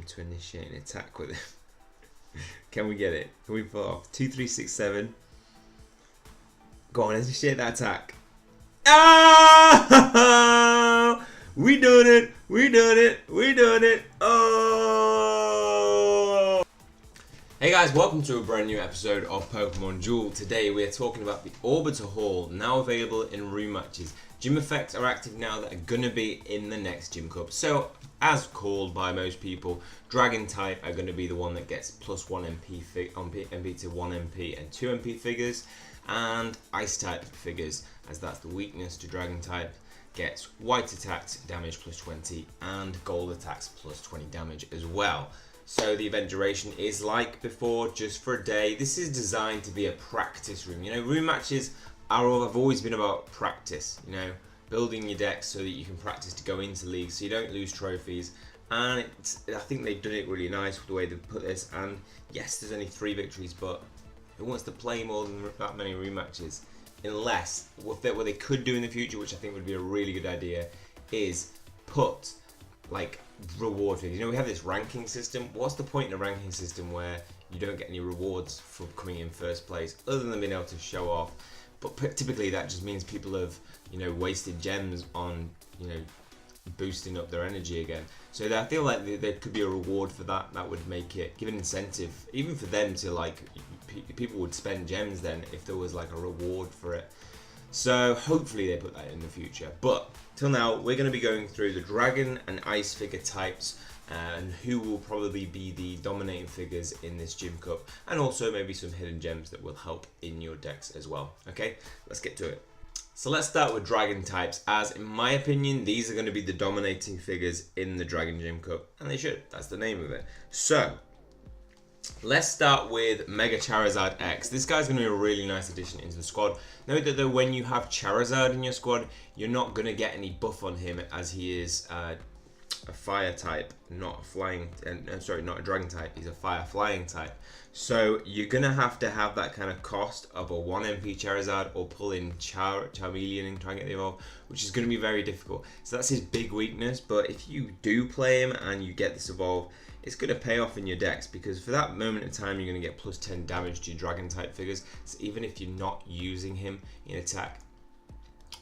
to initiate an attack with him. Can we get it? Can we pull off? 2, 3, 6, 7. Go on, initiate that attack. Ah! We done it! We done it! We done it! Oh! Hey guys, welcome to a brand new episode of Pokemon Duel. Today we are talking about the Orbital Hall, now available in room matches. Gym effects are active now that are going to be in the next Gym Cup. So, as called by most people, Dragon type are going to be the one that gets plus 1 MP to 1 MP and 2 MP figures, and Ice type figures, as that's the weakness to Dragon type, gets white attacks damage plus 20 and gold attacks plus 20 damage as well. So the event duration is like before, just for a day. This is designed to be a practice room. You know, room matches have always been about practice, you know, building your decks so that you can practice to go into leagues so you don't lose trophies. And I think they've done it really nice with the way they've put this. And yes, there's only 3 victories, but who wants to play more than that many room matches? Unless, what they could do in the future, which I think would be a really good idea, is put like reward figures. You know, we have this ranking system. What's the point in a ranking system where you don't get any rewards for coming in first place other than being able to show off? But typically that just means people have, you know, wasted gems on, you know, boosting up their energy again. So I feel like there could be a reward for that. That would make it, give an incentive, even for them to, like, people would spend gems then if there was like a reward for it. So hopefully they put that in the future. But till now, we're going to be going through the Dragon and Ice figure types and who will probably be the dominating figures in this Gym Cup, and also maybe some hidden gems that will help in your decks as well. Okay, let's get to it. So let's start with Dragon types, as in my opinion, these are going to be the dominating figures in the Dragon Gym Cup, and they should. That's the name of it. So let's start with Mega Charizard X. This guy's going to be a really nice addition into the squad. Note that though, when you have Charizard in your squad, you're not going to get any buff on him, as he is a fire type, not a flying, not a dragon type. He's a fire flying type. So you're going to have that kind of cost of a 1 MP Charizard, or pull in Charmeleon and try and get the evolve, which is going to be very difficult. So that's his big weakness. But if you do play him and you get this evolve, it's going to pay off in your decks, because for that moment in time you're going to get plus 10 damage to your Dragon type figures. So even if you're not using him in attack,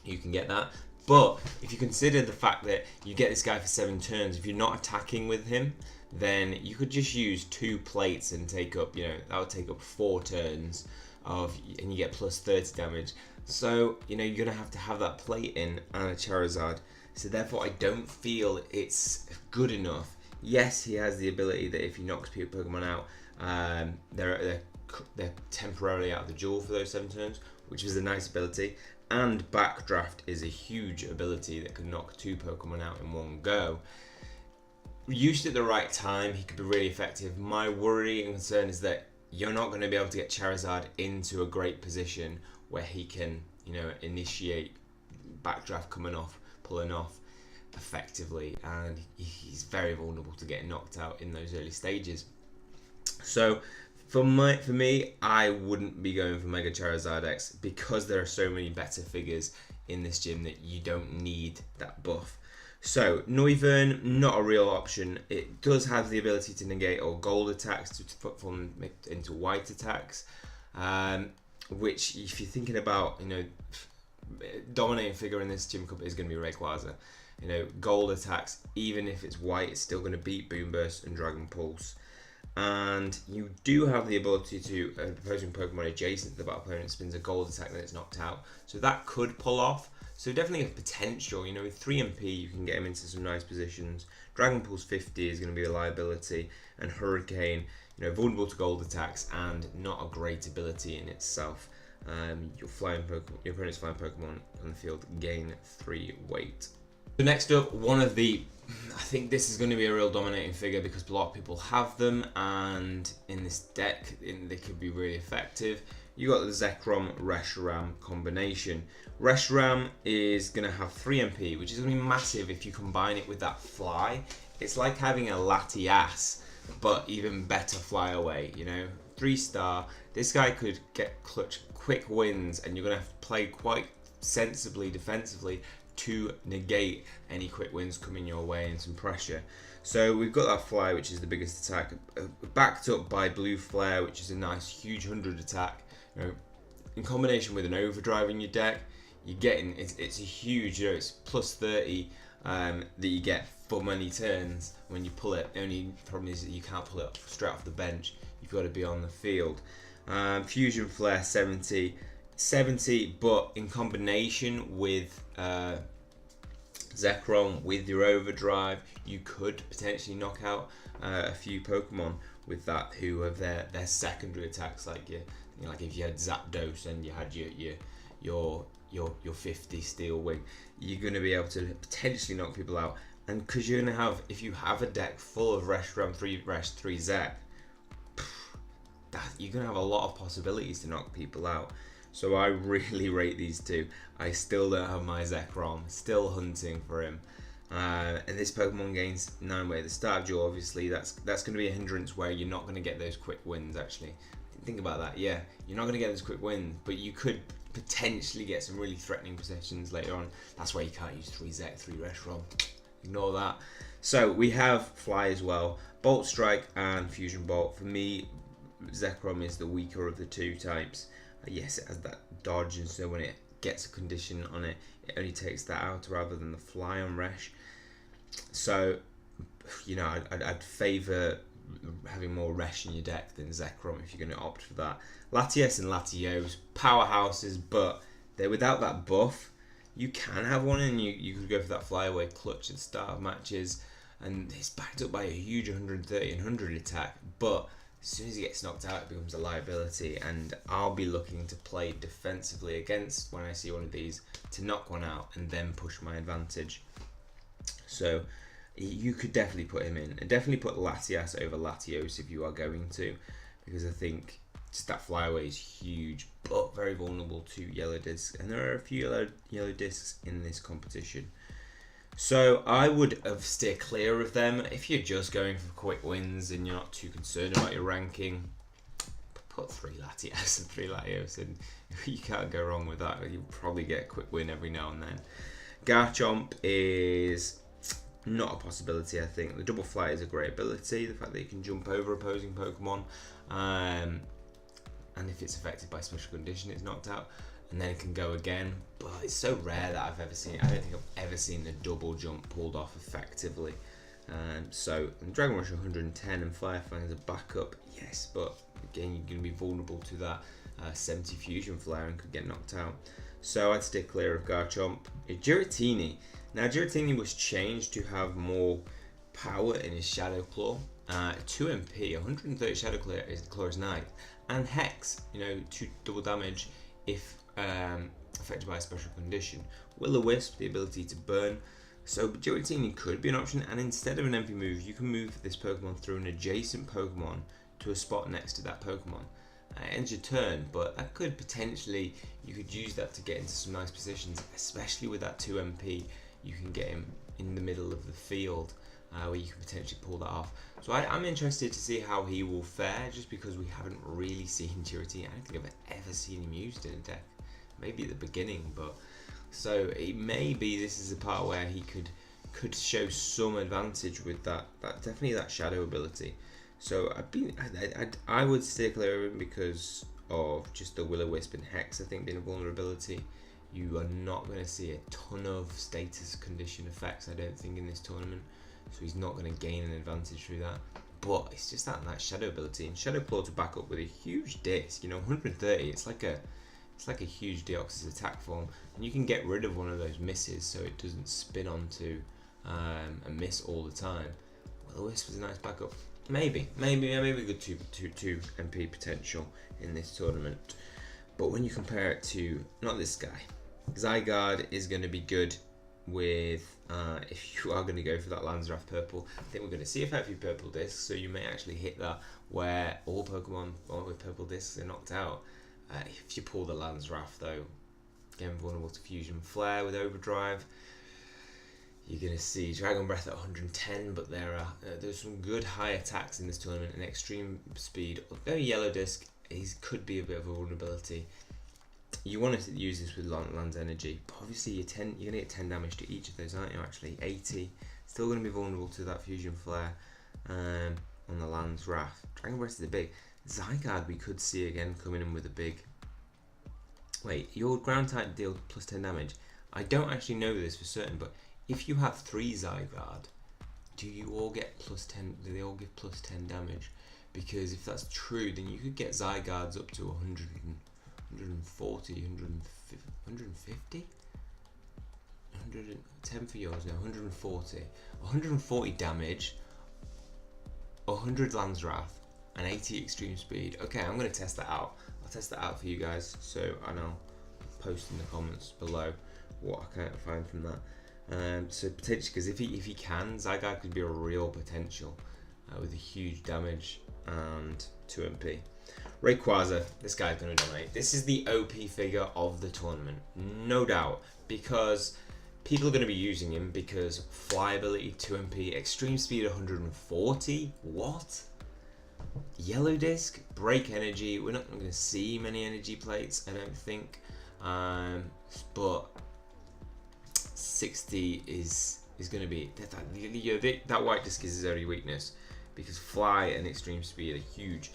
you can get that. But if you consider the fact that you get this guy for 7 turns, if you're not attacking with him, then you could just use 2 plates and take up, you know, that would take up 4 turns of, and you get plus 30 damage. So, you know, you're going to have that plate in and a Charizard. So therefore I don't feel it's good enough. Yes, he has the ability that if he knocks Pokemon out, they're temporarily out of the duel for those 7 turns, which is a nice ability. And Backdraft is a huge ability that can knock 2 Pokemon out in one go. Used at the right time, he could be really effective. My worry and concern is that you're not going to be able to get Charizard into a great position where he can, you know, initiate Backdraft pulling off effectively, and he's very vulnerable to getting knocked out in those early stages. So for me, I wouldn't be going for Mega Charizard X, because there are so many better figures in this gym that you don't need that buff. So Noivern, not a real option. It does have the ability to negate all gold attacks to form into white attacks, which, if you're thinking about, you know, dominating figure in this Gym Cup is going to be Rayquaza. You know, gold attacks, even if it's white, it's still going to beat Boom Burst and Dragon Pulse. And you do have the ability to, opposing Pokemon adjacent to the battle opponent spins a gold attack, then it's knocked out. So that could pull off. So definitely a potential. You know, with 3 MP, you can get him into some nice positions. Dragon Pulse 50 is going to be a liability. And Hurricane, you know, vulnerable to gold attacks and not a great ability in itself. Your opponent's flying Pokemon on the field gain 3 weight. So next up, I think this is going to be a real dominating figure, because a lot of people have them, and in this deck, they could be really effective. You got the Zekrom Reshiram combination. Reshiram is going to have 3 MP, which is going to be massive if you combine it with that fly. It's like having a Latias, but even better fly away, you know. 3-star. This guy could get quick wins, and you're going to have to play quite sensibly defensively to negate any quick wins coming your way and some pressure. So we've got that fly, which is the biggest attack, backed up by blue flare, which is a nice huge 100 attack. You know, in combination with an overdrive in your deck, you're getting it's a huge, you know, it's plus 30 that you get for many turns when you pull it. The only problem is that you can't pull it straight off the bench. You've got to be on the field. Fusion flare 70, but in combination with Zekrom with your overdrive, you could potentially knock out a few Pokemon with that who have their secondary attacks, like like if you had Zapdos and you had your 50 Steel Wing, you're going to be able to potentially knock people out. And because you're going to have, if you have a deck full of Reshiram 3 Resh 3 Zek, you're going to have a lot of possibilities to knock people out. So I really rate these two. I still don't have my Zekrom, still hunting for him. And this Pokemon gains 9 weight at the start of duel. Obviously, that's going to be a hindrance where you're not going to get those quick wins, actually. Think about that, yeah. You're not going to get those quick wins, but you could potentially get some really threatening possessions later on. That's why you can't use 3 Zek, 3 Reshiram. Ignore that. So we have Fly as well. Bolt Strike and Fusion Bolt. For me, Zekrom is the weaker of the two types. Yes, it has that dodge, and so when it gets a condition on it, it only takes that out rather than the Fly on Resh. So, you know, I'd favour having more Resh in your deck than Zekrom if you're going to opt for that. Latias and Latios, powerhouses, but they're without that buff. You can have one, and you could go for that flyaway clutch at the start of matches, and it's backed up by a huge 130 and 100 attack, but as soon as he gets knocked out, it becomes a liability, and I'll be looking to play defensively against when I see one of these to knock one out and then push my advantage. So you could definitely put him in, and definitely put Latias over Latios if you are going to, because I think just that flyaway is huge, but very vulnerable to yellow discs, and there are a few yellow discs in this competition. So I would steer clear of them. If you're just going for quick wins and you're not too concerned about your ranking, put 3 Latias and 3 Latios, and you can't go wrong with that. You'll probably get a quick win every now and then. Garchomp is not a possibility, I think. The double flight is a great ability. The fact that you can jump over opposing Pokemon, and if it's affected by special condition, it's knocked out, and then it can go again. But it's so rare that I've ever seen it. I don't think I've ever seen the double jump pulled off effectively. So Dragon Rush 110 and Firefang as a backup, yes, but again, you're going to be vulnerable to that 70 Fusion Flare and could get knocked out. So I'd stay clear of Garchomp. Giratina. Now Giratina was changed to have more power in his Shadow Claw. 2 MP, 130 Shadow Claw is nice. And Hex, you know, 2 double damage if affected by a special condition. Will-O-Wisp, the ability to burn. So Giratina could be an option, and instead of an MP move, you can move this Pokemon through an adjacent Pokemon to a spot next to that Pokemon. It ends your turn, but that could potentially, you could use that to get into some nice positions, especially with that 2 MP. You can get him in the middle of the field where you can potentially pull that off. So I'm interested to see how he will fare, just because we haven't really seen Giratina. I don't think I've ever seen him used in a deck. Maybe at the beginning, but so maybe this is a part where he could show some advantage with that definitely that shadow ability. So I would stay clear of him because of just the Will-O-Wisp and Hex, I think, being a vulnerability. You are not going to see a ton of status condition effects, I don't think, in this tournament. So he's not going to gain an advantage through that. But it's just that shadow ability, and Shadow Claw to back up with a huge disc. You know, 130. It's like a huge Deoxys attack form, and you can get rid of one of those misses so it doesn't spin onto a miss all the time. Will-O-Wisp was a nice backup. Maybe a good 2 MP potential in this tournament. But when you compare it to, not this guy, Zygarde is going to be good with, if you are going to go for that Landsrath purple. I think we're going to see a fair few purple discs, so you may actually hit that where all Pokemon with purple discs are knocked out. If you pull the Landsrath though, again vulnerable to Fusion Flare with Overdrive, you're going to see Dragon Breath at 110, but there's some good high attacks in this tournament and extreme speed. Although Yellow Disc, he could be a bit of a vulnerability. you want to use this with Land's Energy. But obviously, you're going to get 10 damage to each of those, aren't you? Actually, 80. Still going to be vulnerable to that Fusion Flare on the Land's Wrath. Dragon Breath is a big. Zygarde we could see again coming in with a big. Wait, your ground type deals plus 10 damage. I don't actually know this for certain, but if you have 3 Zygarde, do you all get plus 10? Do they all give plus 10 damage? Because if that's true, then you could get Zygardes up to 100, 140, 150? 110 for yours now, 140. 140 damage, 100 Land's Wrath, and 80 extreme speed. Okay, I'm going to test that out. I'll test that out for you guys, and I'll post in the comments below what I can find from that. So potentially, because if he can, Zygarde could be a real potential with a huge damage and 2 MP. Rayquaza, this guy's going to dominate. This is the OP figure of the tournament, no doubt, because people are going to be using him because fly ability 2 MP, extreme speed 140. What? Yellow disc, break energy. We're not going to see many energy plates, I don't think, but 60 is going to be that white disc is his only weakness, because fly and extreme speed are huge,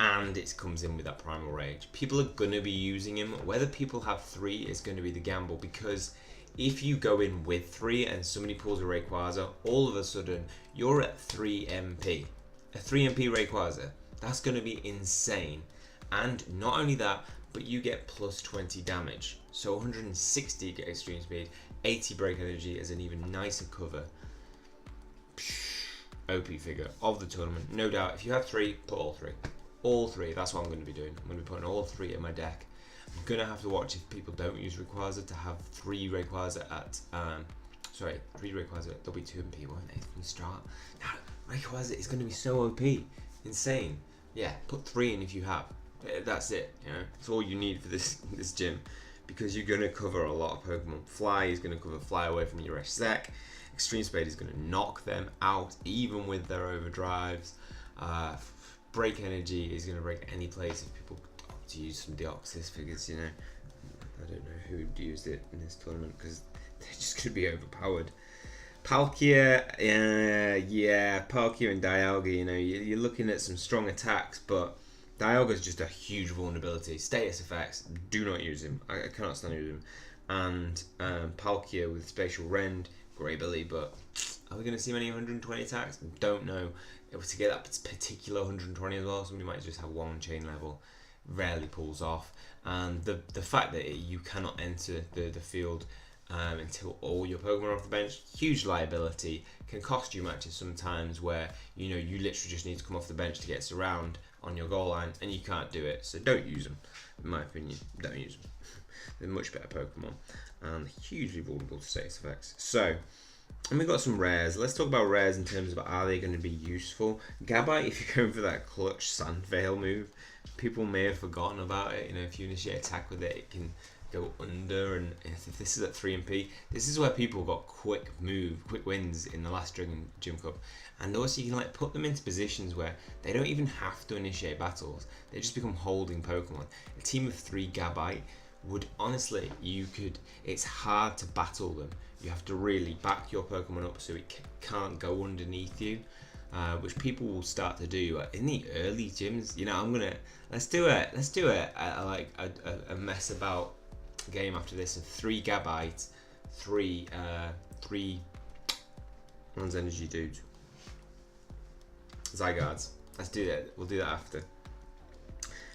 and it comes in with that primal rage. People are going to be using him. Whether people have 3 is going to be the gamble, because if you go in with 3 and somebody pulls a Rayquaza, all of a sudden you're at 3 MP. A 3 MP Rayquaza, that's going to be insane. And not only that, but you get plus 20 damage. So 160 get extreme speed, 80 break energy as an even nicer cover. OP figure of the tournament, no doubt. If you have 3, put all 3. All 3, that's what I'm going to be doing. I'm going to be putting all 3 in my deck. I'm going to have to watch if people don't use Rayquaza to have 3 Rayquaza at, 3 Rayquaza, there'll be 2 MP, won't they, from the start? Now, Rayquaza is going to be so OP, insane. Yeah, put 3 in if you have. That's it, you know, it's all you need for this gym, because you're going to cover a lot of Pokemon. Fly is going to cover Fly away from your Zek. Extreme Speed is going to knock them out, even with their overdrives. Break Energy is going to break any place if people opt to use some Deoxys figures, you know. I don't know who used it in this tournament, because they're just going to be overpowered. Palkia, Palkia and Dialga, you know, you're looking at some strong attacks, but Dialga's just a huge vulnerability. Status effects, do not use him. I cannot stand using him. And Palkia with Spatial Rend, great ability, but are we going to see many 120 attacks? Don't know. To get that particular 120 as well, somebody might just have 1 chain level. Rarely pulls off. And the fact that you cannot enter the field until all your Pokemon are off the bench, huge liability. Can cost you matches sometimes where, you know, you literally just need to come off the bench to get surround on your goal line, and you can't do it. So don't use them, in my opinion. Don't use them. They're much better Pokemon and hugely vulnerable to status effects. So, and we've got some rares. Let's talk about rares in terms of, are they going to be useful? Gabite, if you're going for that clutch Sandveil move, people may have forgotten about it. You know, if you initiate attack with it, it can go under, and if this is at 3 MP, this is where people got quick wins in the last Dragon Gym Cup. And also you can like put them into positions where they don't even have to initiate battles, they just become holding Pokemon. A team of 3 Gabite would, honestly, it's hard to battle them. You have to really back your Pokemon up so it can't go underneath you, which people will start to do in the early gyms. You know, let's do a mess about game after this of 3 Gabite, 3 Land's Energy dudes, Zygardes. Let's do that. We'll do that after.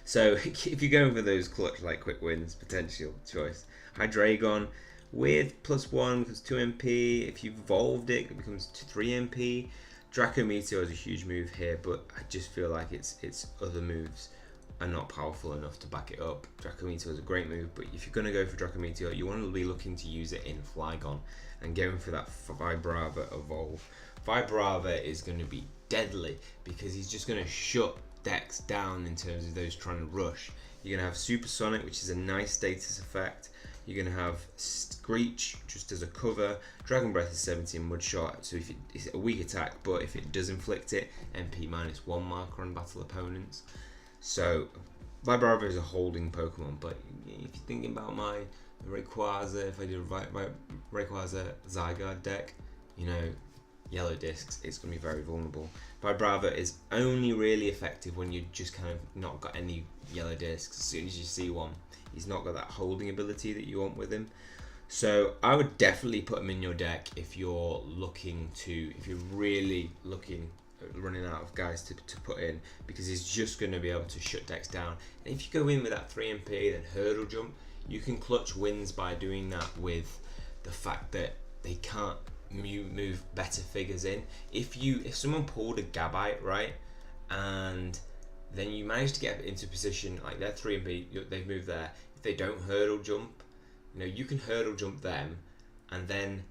So if you're going for those clutch like quick wins, potential choice, Hydreigon with +1 because 2 MP. If you've evolved it, it becomes 3 MP. Draco Meteor is a huge move here, but I just feel like its other moves are not powerful enough to back it up. Draco Meteor is a great move, but if you're going to go for Draco Meteor, you want to be looking to use it in Flygon and going for that Vibrava evolve. Vibrava is going to be deadly because he's just going to shut decks down in terms of those trying to rush. You're going to have Supersonic, which is a nice status effect. You're going to have Screech just as a cover. Dragon Breath is 17 Mudshot, so if it's a weak attack, but if it does inflict it, MP -1 marker on battle opponents. So Vibrava is a holding Pokemon, but if you're thinking about my Rayquaza, if I did a Rayquaza Zygarde deck, yellow discs, it's going to be very vulnerable. Vibrava is only really effective when you just kind of not got any yellow discs. As soon as you see one, he's not got that holding ability that you want with him. So I would definitely put him in your deck if you're really running out of guys to put in, because he's just going to be able to shut decks down. And if you go in with that 3MP, then Hurdle Jump, you can clutch wins by doing that with the fact that they can't move better figures in. If someone pulled a Gabite, right, and then you manage to get into a position like they're 3MP, they've moved there. If they don't Hurdle Jump, you can Hurdle Jump them, and then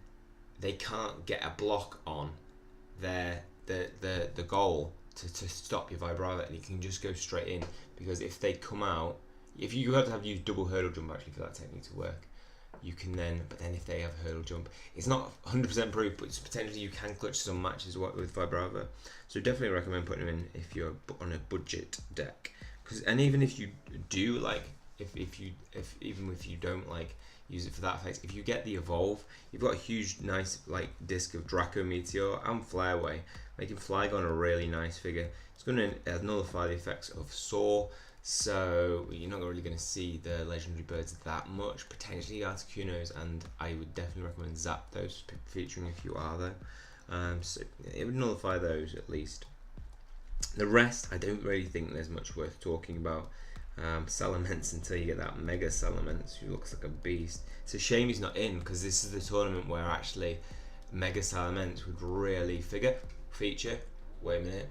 they can't get a block on the goal to stop your Vibrava, and you can just go straight in, because if they come out, if you have to use double Hurdle Jump actually for that technique to work, you can then, but then if they have Hurdle Jump, it's not 100% proof, but it's potentially you can clutch some matches with Vibrava. So definitely recommend putting them in if you're on a budget deck, and even if you do even if you don't use it for that effect, if you get the Evolve, you've got a huge nice disc of Draco Meteor and Flareway, making Flygon a really nice figure. It's going to nullify the effects of Soar, so you're not really going to see the legendary birds that much. Potentially Articunos, and I would definitely recommend Zapdos featuring if you are though. So it would nullify those at least. The rest, I don't really think there's much worth talking about. Salamence until you get that Mega Salamence who looks like a beast. It's a shame he's not in, because this is the tournament where actually Mega Salamence would really feature. Wait a minute,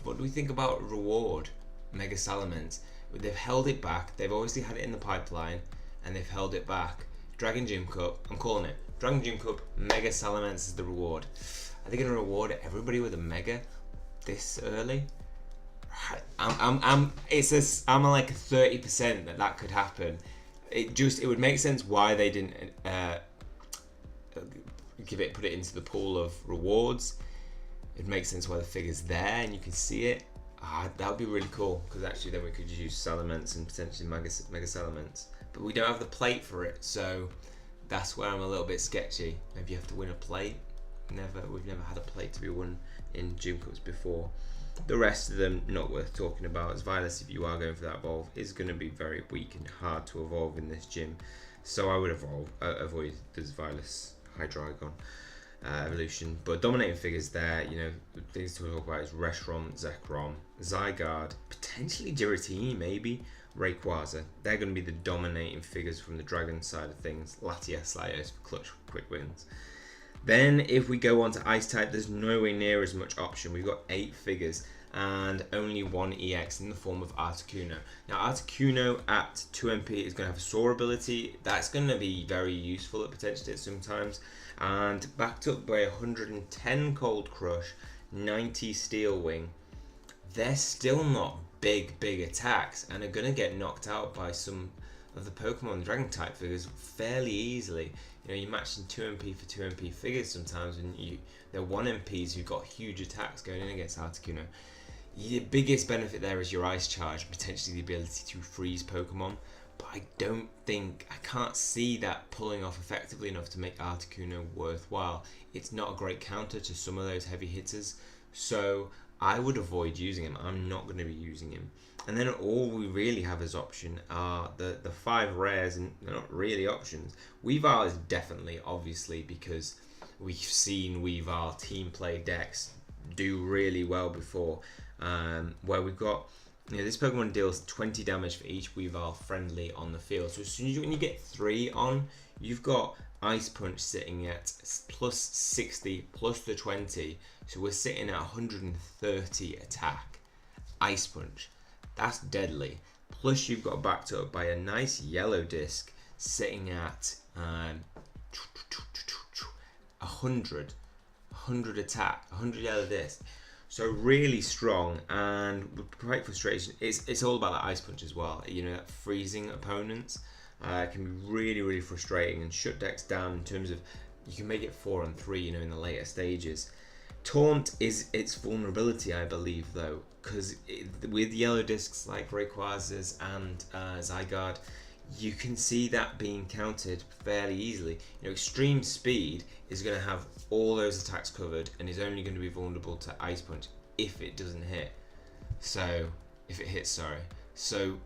what do we think about reward Mega Salamence? They've held it back, they've obviously had it in the pipeline and they've held it back. Dragon Gym Cup, I'm calling it Dragon Gym Cup, Mega Salamence is the reward. Are they going to reward everybody with a Mega this early? I'm like 30% that could happen. It would make sense why they didn't put it into the pool of rewards. It makes sense why the figure's there and you can see it. That would be really cool, because actually then we could use Salamence and potentially Mega Salamence, but we don't have the plate for it, so that's where I'm a little bit sketchy. Maybe you have to win a plate. We've never had a plate to be won in Gym Cups before. The rest of them not worth talking about, as Vilas, if you are going for that evolve, is going to be very weak and hard to evolve in this gym. So I would avoid this Vilas Hydreigon evolution. But dominating figures there, things to talk about is Reshiram, Zekrom, Zygarde, potentially Giratina, maybe Rayquaza. They're going to be the dominating figures from the Dragon side of things. Latias, Laios for clutch quick wins. Then if we go on to Ice type, there's nowhere near as much option. We've got 8 figures and only 1 EX in the form of Articuno. Now Articuno at 2MP is going to have a Soar ability. That's going to be very useful potentially at sometimes. And backed up by 110 Cold Crush, 90 Steel Wing. They're still not big attacks and are going to get knocked out by some of the Pokemon Dragon type figures fairly easily. You're matching 2MP for 2MP figures sometimes, and they're 1MPs who've got huge attacks going in against Articuno. The biggest benefit there is your Ice Charge, potentially the ability to freeze Pokemon, but I can't see that pulling off effectively enough to make Articuno worthwhile. It's not a great counter to some of those heavy hitters, so I would avoid using him. I'm not going to be using him. And then all we really have as option are the 5 rares, and they're not really options. Weavile is definitely, obviously, because we've seen Weavile team play decks do really well before, where we've got, this Pokemon deals 20 damage for each Weavile friendly on the field. So as soon as when you get 3 on, you've got Ice Punch sitting at plus 60 plus the 20, so we're sitting at 130 attack. Ice Punch, that's deadly. Plus you've got backed up by a nice yellow disc sitting at 100 attack, 100 yellow disc. So really strong, and with great frustration. It's all about that Ice Punch as well. That freezing opponents can be really frustrating and shut decks down in terms of you can make it 4 and 3. In the later stages. Taunt is its vulnerability, I believe, though, because with yellow discs like Rayquazas and Zygarde, you can see that being countered fairly easily. You know, Extreme Speed is going to have all those attacks covered and is only going to be vulnerable to Ice Punch if it doesn't hit. So, if it hits, sorry. So,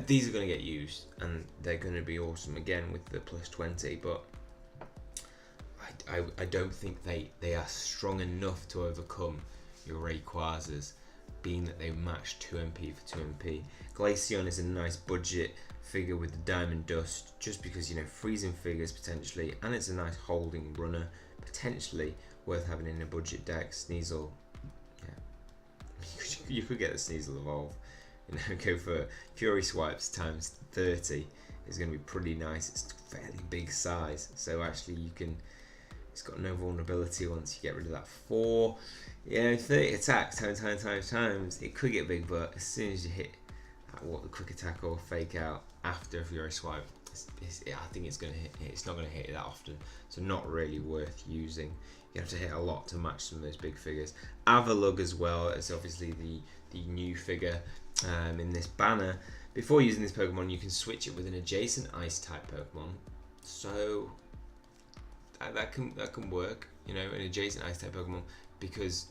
these are going to get used and they're going to be awesome again with the +20, but I don't think they are strong enough to overcome your Rayquazas, being that they match 2 MP for 2 MP. Glaceon is a nice budget figure with the Diamond Dust, just because, you know, freezing figures potentially, and it's a nice holding runner, potentially worth having in a budget deck. Sneasel, yeah, you could get the Sneasel evolve. You know, go for Fury Swipes times 30 is going to be pretty nice. It's a fairly big size, so actually you can. It's got no vulnerability once you get rid of that 4. Yeah, 30 attacks times. It could get big, but as soon as you hit what the quick attack or fake out after a Fury Swipe, I think it's going to hit. It's not going to hit it that often, so not really worth using. You have to hit a lot to match some of those big figures. Avalugg as well is obviously the new figure in this banner. Before using this Pokemon, you can switch it with an adjacent Ice type Pokemon. So that can work, you know, an adjacent Ice type Pokemon, because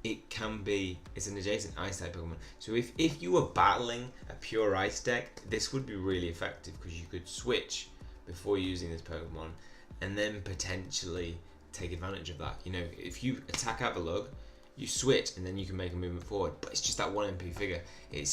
it's an adjacent Ice type Pokemon. So if you were battling a pure Ice deck, this would be really effective, because you could switch before using this Pokemon and then potentially take advantage of that. You know, if you attack Avalugg, you switch and then you can make a movement forward, but it's just that 1 MP figure. It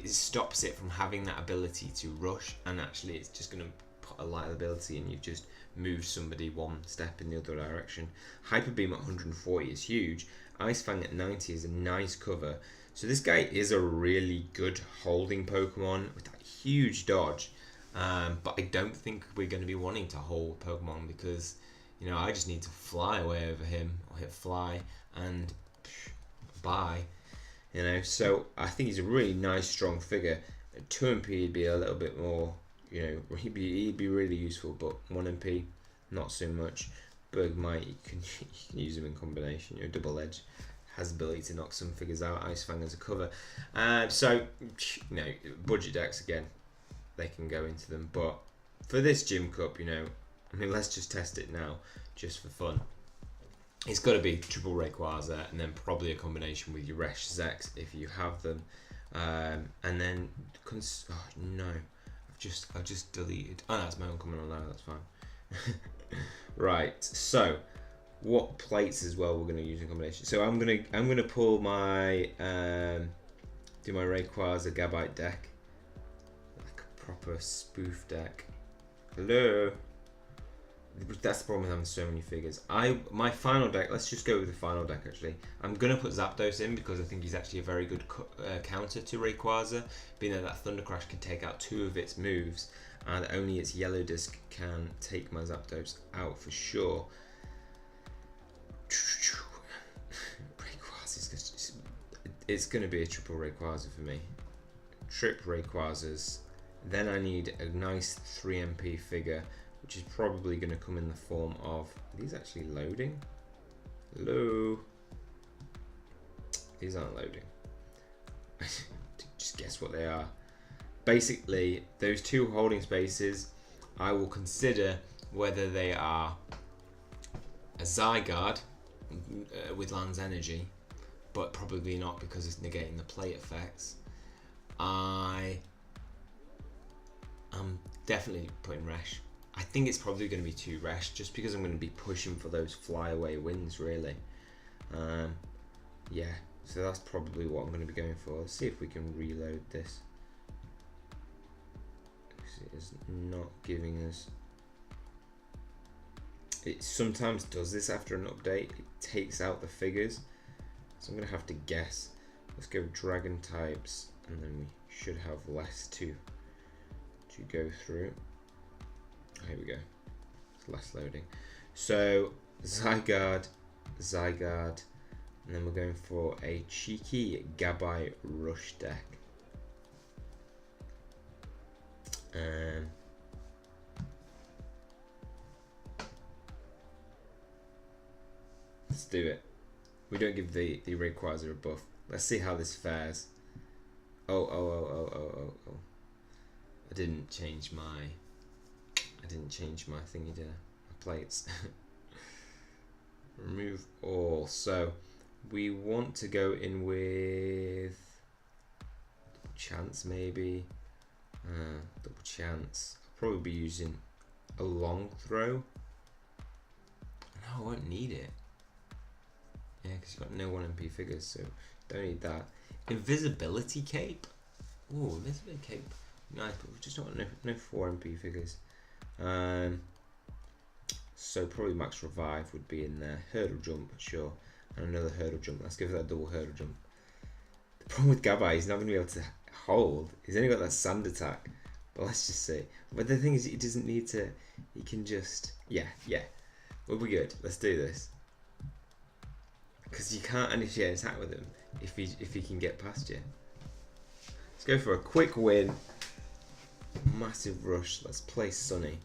stops it from having that ability to rush, and actually it's just going to put a light ability and you've just moved somebody 1 step in the other direction. Hyper Beam at 140 is huge. Ice Fang at 90 is a nice cover. So this guy is a really good holding Pokemon with that huge dodge, but I don't think we're going to be wanting to hold Pokemon, because, you know, I just need to fly away over him, or hit fly, and bye. You know, so I think he's a really nice, strong figure. At 2 MP, he'd be a little bit more, you know, he'd be really useful, but 1 MP, not so much. Bergmite, you can use him in combination. You know, Double Edge has the ability to knock some figures out. Ice Fang as a cover. So, you know, budget decks again, they can go into them. But for this Gym Cup, you know, I mean, let's just test it now, just for fun. It's got to be triple Rayquaza, and then probably a combination with your Resh Zex if you have them, and then oh no, I've just deleted. Oh, that's my own comment on that. That's fine. Right. So, what plates as well we're going to use in combination? So I'm gonna pull my do my Rayquaza Gabite deck, like a proper spoof deck. Hello. That's the problem with having so many figures. My final deck, let's just go with the final deck actually. I'm going to put Zapdos in, because I think he's actually a very good counter to Rayquaza, being that Thunder Crash can take out 2 of its moves, and only its yellow disc can take my Zapdos out for sure. Rayquaza, it's going to be a triple Rayquaza for me. Trip Rayquazas. Then I need a nice 3 MP figure, which is probably going to come in the form of, are these actually loading? Hello? These aren't loading. Just guess what they are. Basically, those 2 holding spaces, I will consider whether they are a Zygarde with Land's Energy, but probably not, because it's negating the plate effects. I am definitely putting Resh. I think it's probably going to be 2 Resh, just because I'm going to be pushing for those flyaway wins, really. Yeah, so that's probably what I'm going to be going for. Let's see if we can reload this. It is not giving us... It sometimes does this after an update. It takes out the figures. So I'm going to have to guess. Let's go Dragon types, and then we should have less to go through. Here we go. It's less loading. So Zygarde, and then we're going for a cheeky Gabite Rush deck. Let's do it. We don't give the Rayquaza a buff. Let's see how this fares. Oh. I didn't change my thingy, did I? My plates. Remove all. So we want to go in with chance, maybe. Double chance. I'll probably be using a long throw. No, I won't need it. Yeah, because you've got no 1MP figures, so don't need that. Invisibility cape. Ooh, invisibility cape. Nice, but we've just got no 4MP figures. So probably max revive would be in there. Hurdle jump, sure. And another hurdle jump. Let's give that a double hurdle jump. The problem with Gabai, he's not going to be able to hold. He's only got that sand attack. But let's just see. But the thing is, he doesn't need to. He can just. Yeah. We'll be good. Let's do this. Because you can't initiate an attack with him if he can get past you. Let's go for a quick win. Massive rush. Let's play Sunny.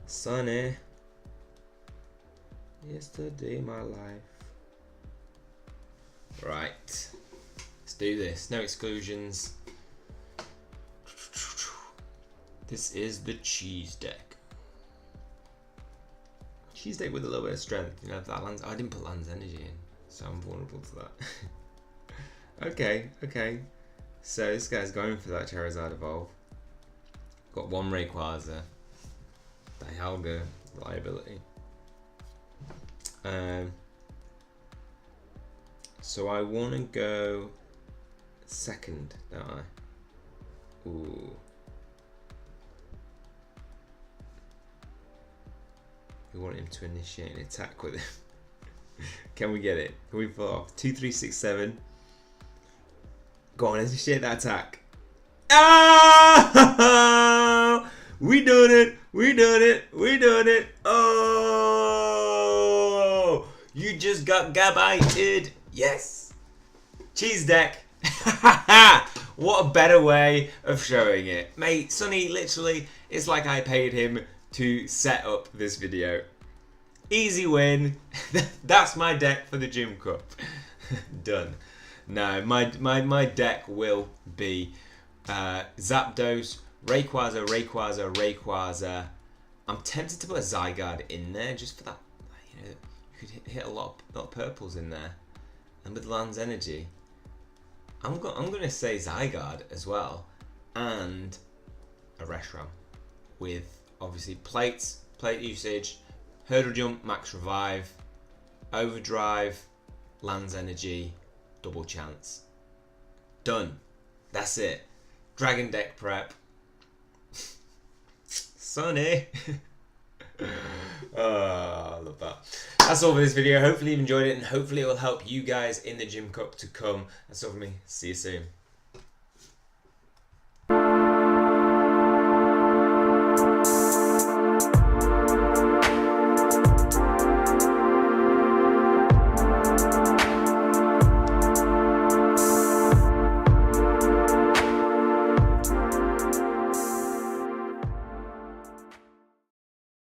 Sunny. Yesterday, my life. Right. Let's do this. No exclusions. This is the cheese deck. Cheese deck with a little bit of strength. You know, if that lands. I didn't put Land's Energy in, so I'm vulnerable to that. Okay. So this guy's going for that Charizard Evolve. Got one Rayquaza. Dialga, reliability. So I want to go second, don't I? Ooh. We want him to initiate an attack with him. Can we get it? Can we pull off? 2, 3, 6, 7. Go on, initiate that attack. Ah! We done it. Oh! You just got gabited. Yes. Cheese deck. What a better way of showing it. Mate, Sunny, literally, it's like I paid him to set up this video. Easy win. That's my deck for the Gym Cup. Done. No, my deck will be Zapdos, Rayquaza. I'm tempted to put a Zygarde in there just for that. You know, you could hit a lot of purples in there. And with Land's Energy, I'm gonna say Zygarde as well, and a Reshiram with obviously plate usage, hurdle jump, max revive, overdrive, Land's Energy, double chance. Done. That's it. Dragon deck prep. Sunny. Oh, I love that. That's all for this video. Hopefully you've enjoyed it, and hopefully it will help you guys in the Gym Cup to come. That's all for me. See you soon.